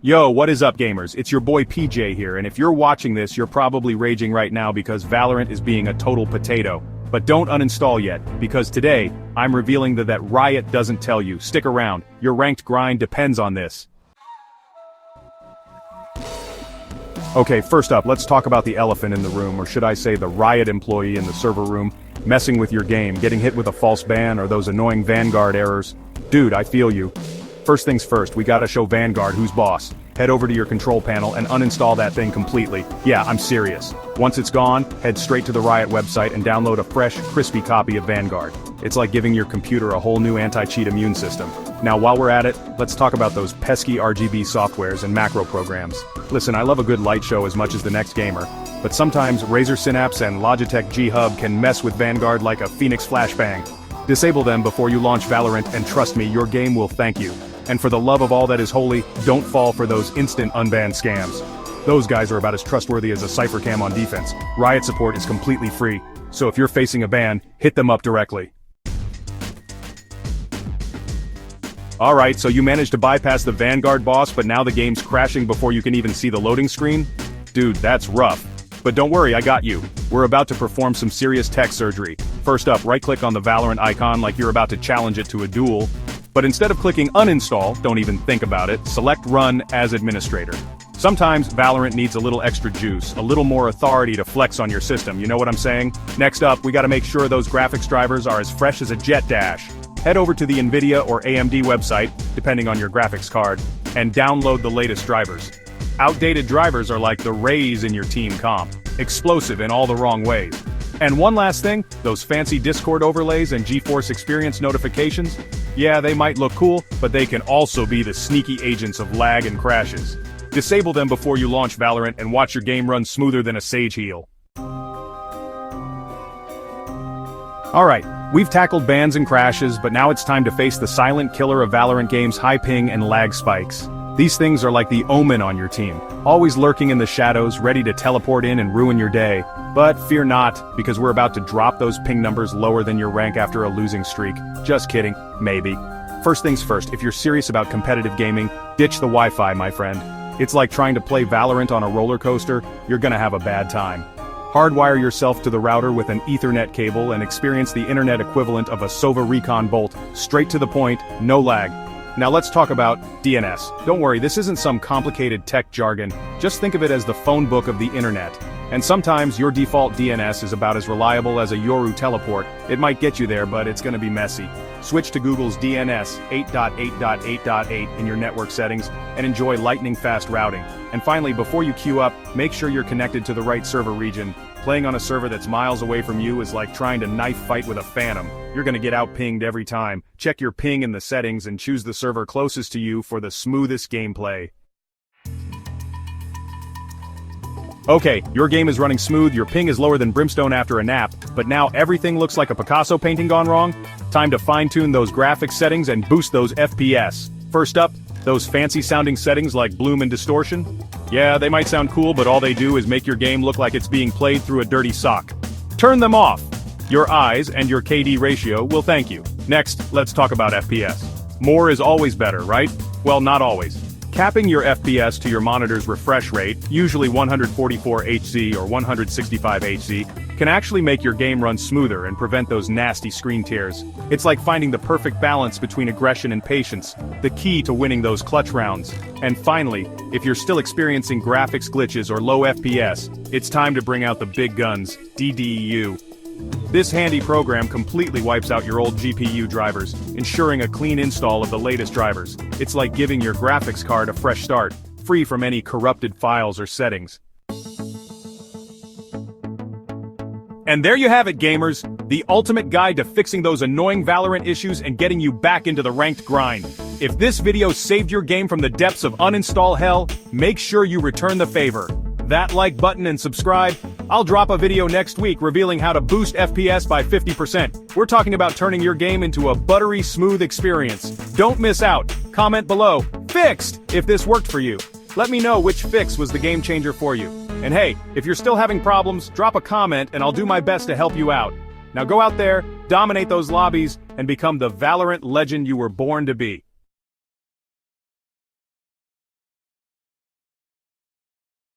Yo, what is up gamers? It's your boy PJ here, and if you're watching this, you're probably raging right now because Valorant is being a total potato. But don't uninstall yet, because today, I'm revealing that Riot doesn't tell you. Stick around, your ranked grind depends on this. Okay, first up, let's talk about the elephant in the room, or should I say the Riot employee in the server room, messing with your game, getting hit with a false ban, or those annoying Vanguard errors. Dude, I feel you. First things first, we gotta show Vanguard who's boss. Head over to your control panel and uninstall that thing completely. Yeah, I'm serious. Once it's gone, head straight to the Riot website and download a fresh, crispy copy of Vanguard. It's like giving your computer a whole new anti-cheat immune system. Now while we're at it, let's talk about those pesky RGB softwares and macro programs. Listen, I love a good light show as much as the next gamer, but sometimes Razer Synapse and Logitech G Hub can mess with Vanguard like a Phoenix flashbang. Disable them before you launch Valorant, and trust me, your game will thank you. And for the love of all that is holy, don't fall for those instant unbanned scams. Those guys are about as trustworthy as a cipher cam on defense. Riot support is completely free, so if you're facing a ban, hit them up directly. Alright, so you managed to bypass the Vanguard boss, but now the game's crashing before you can even see the loading screen? Dude, that's rough. But don't worry, I got you. We're about to perform some serious tech surgery. First up, right-click on the Valorant icon like you're about to challenge it to a duel. But instead of clicking uninstall, don't even think about it, select run as administrator. Sometimes Valorant needs a little extra juice, a little more authority to flex on your system, you know what I'm saying? Next up, we gotta make sure those graphics drivers are as fresh as a jet dash. Head over to the NVIDIA or AMD website, depending on your graphics card, and download the latest drivers. Outdated drivers are like the rays in your team comp, explosive in all the wrong ways. And one last thing, those fancy Discord overlays and GeForce Experience notifications, yeah, they might look cool, but they can also be the sneaky agents of lag and crashes. Disable them before you launch Valorant and watch your game run smoother than a sage heal. Alright, we've tackled bans and crashes, but now it's time to face the silent killer of Valorant games' high ping and lag spikes. These things are like the omen on your team, always lurking in the shadows, ready to teleport in and ruin your day. But fear not, because we're about to drop those ping numbers lower than your rank after a losing streak. Just kidding, maybe. First things first, if you're serious about competitive gaming, ditch the Wi-Fi, my friend. It's like trying to play Valorant on a roller coaster, you're gonna have a bad time. Hardwire yourself to the router with an Ethernet cable and experience the internet equivalent of a Sova Recon Bolt, straight to the point, no lag. Now let's talk about DNS. Don't worry, this isn't some complicated tech jargon, just think of it as the phone book of the internet. And sometimes your default DNS is about as reliable as a Yoru teleport. It might get you there, but it's gonna be messy. Switch to Google's DNS 8.8.8.8 in your network settings and enjoy lightning-fast routing. And finally, before you queue up, make sure you're connected to the right server region. Playing on a server that's miles away from you is like trying to knife fight with a phantom. You're gonna get out-pinged every time. Check your ping in the settings and choose the server closest to you for the smoothest gameplay. Okay, your game is running smooth, your ping is lower than brimstone after a nap, but now everything looks like a Picasso painting gone wrong? Time to fine-tune those graphics settings and boost those FPS. First up, those fancy-sounding settings like bloom and distortion? Yeah, they might sound cool, but all they do is make your game look like it's being played through a dirty sock. Turn them off! Your eyes and your KD ratio will thank you. Next, let's talk about FPS. More is always better, right? Well, not always. Capping your FPS to your monitor's refresh rate, usually 144 Hz or 165 Hz, can actually make your game run smoother and prevent those nasty screen tears. It's like finding the perfect balance between aggression and patience, the key to winning those clutch rounds. And finally, if you're still experiencing graphics glitches or low FPS, it's time to bring out the big guns, DDEU. This handy program completely wipes out your old GPU drivers, ensuring a clean install of the latest drivers. It's like giving your graphics card a fresh start, free from any corrupted files or settings. And there you have it, gamers, the ultimate guide to fixing those annoying Valorant issues and getting you back into the ranked grind. If this video saved your game from the depths of uninstall hell, make sure you return the favor. That like button and subscribe. I'll drop a video next week revealing how to boost FPS by 50%. We're talking about turning your game into a buttery smooth experience. Don't miss out. Comment below, fixed, if this worked for you. Let me know which fix was the game changer for you. And hey, if you're still having problems, drop a comment and I'll do my best to help you out. Now go out there, dominate those lobbies, and become the Valorant legend you were born to be.